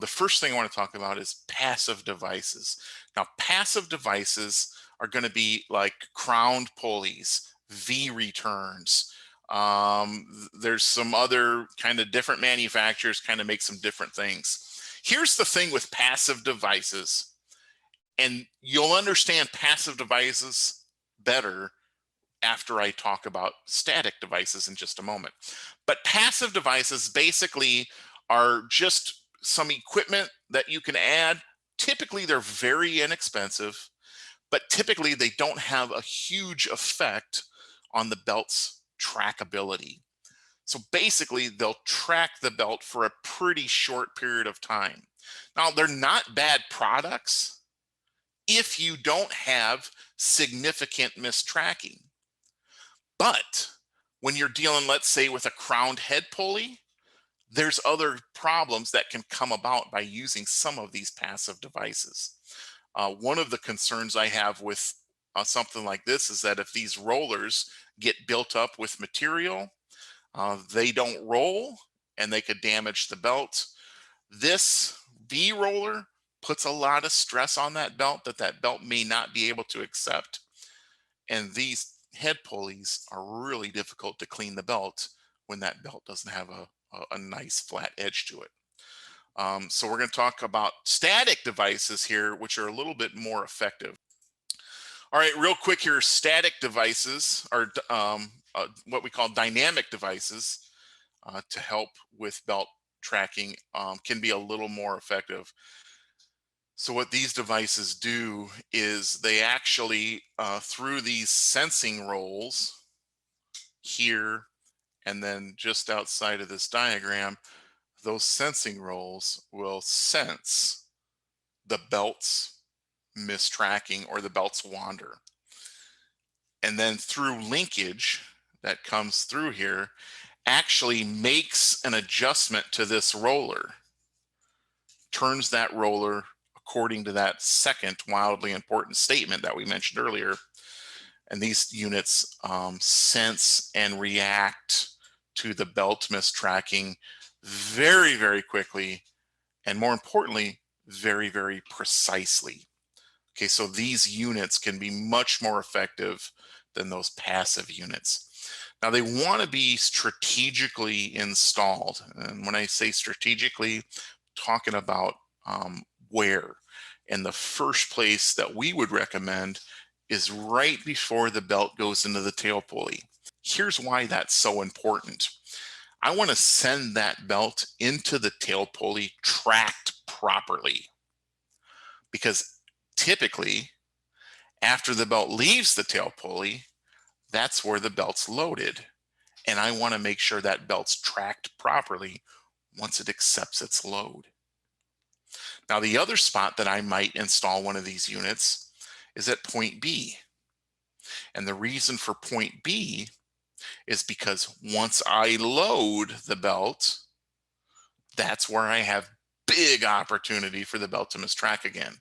The first thing I want to talk about is passive devices. Now, passive devices are going to be like crowned pulleys, V returns. There's some other kind of different manufacturers kind of make some different things. Here's the thing with passive devices, and you'll understand passive devices better after I talk about static devices in just a moment. But passive devices basically are just some equipment that you can add. Typically, they're very inexpensive, but typically they don't have a huge effect on the belt's trackability. So basically, they'll track the belt for a pretty short period of time. Now, they're not bad products if you don't have significant mistracking. But when you're dealing, let's say, with a crowned head pulley, there's other problems that can come about by using some of these passive devices. One of the concerns I have with something like this is that if these rollers get built up with material, they don't roll and they could damage the belt. This V roller puts a lot of stress on that belt that belt may not be able to accept. And these head pulleys are really difficult to clean the belt when that belt doesn't have a nice flat edge to it. So we're going to talk about static devices here, which are a little bit more effective. All right, real quick here, static devices are what we call dynamic devices to help with belt tracking can be a little more effective. So what these devices do is they actually, through these sensing rolls here, and then just outside of this diagram, those sensing rolls will sense the belt's mistracking or the belt's wander. And then through linkage that comes through here, actually makes an adjustment to this roller, turns that roller according to that second wildly important statement that we mentioned earlier. And these units sense and react to the belt mistracking very, very quickly, and more importantly, very, very precisely. Okay, so these units can be much more effective than those passive units. Now, they want to be strategically installed. And when I say strategically, talking about where. And the first place that we would recommend is right before the belt goes into the tail pulley. Here's why that's so important. I want to send that belt into the tail pulley tracked properly, because typically after the belt leaves the tail pulley, that's where the belt's loaded. And I want to make sure that belt's tracked properly once it accepts its load. Now, the other spot that I might install one of these units is at point B. And the reason for point B is because once I load the belt, that's where I have big opportunity for the belt to mistrack again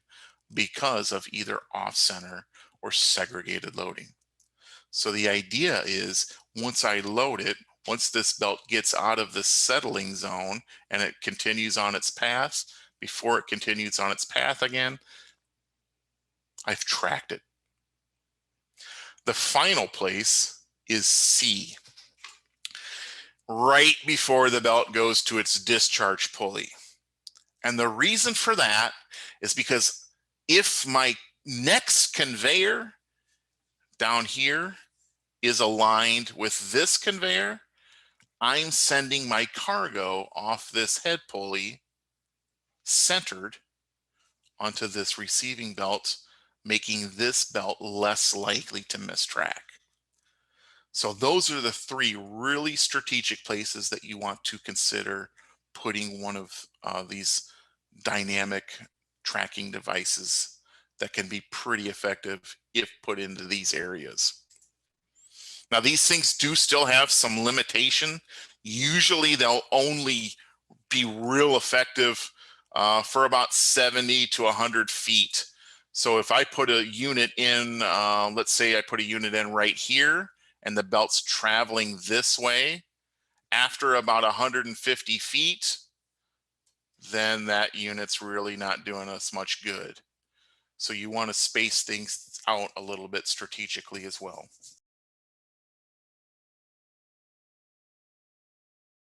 because of either off-center or segregated loading. So the idea is once I load it, once this belt gets out of the settling zone and it continues on its path, before it continues on its path again, I've tracked it. The final place is C, right before the belt goes to its discharge pulley. And the reason for that is because if my next conveyor down here is aligned with this conveyor, I'm sending my cargo off this head pulley centered onto this receiving belt, making this belt less likely to mistrack. So those are the three really strategic places that you want to consider putting one of these dynamic tracking devices that can be pretty effective if put into these areas. Now, these things do still have some limitation. Usually they'll only be real effective for about 70 to 100 feet. So if I put a unit in, let's say I put a unit in right here and the belt's traveling this way, after about 150 feet, then that unit's really not doing us much good. So you want to space things out a little bit strategically as well.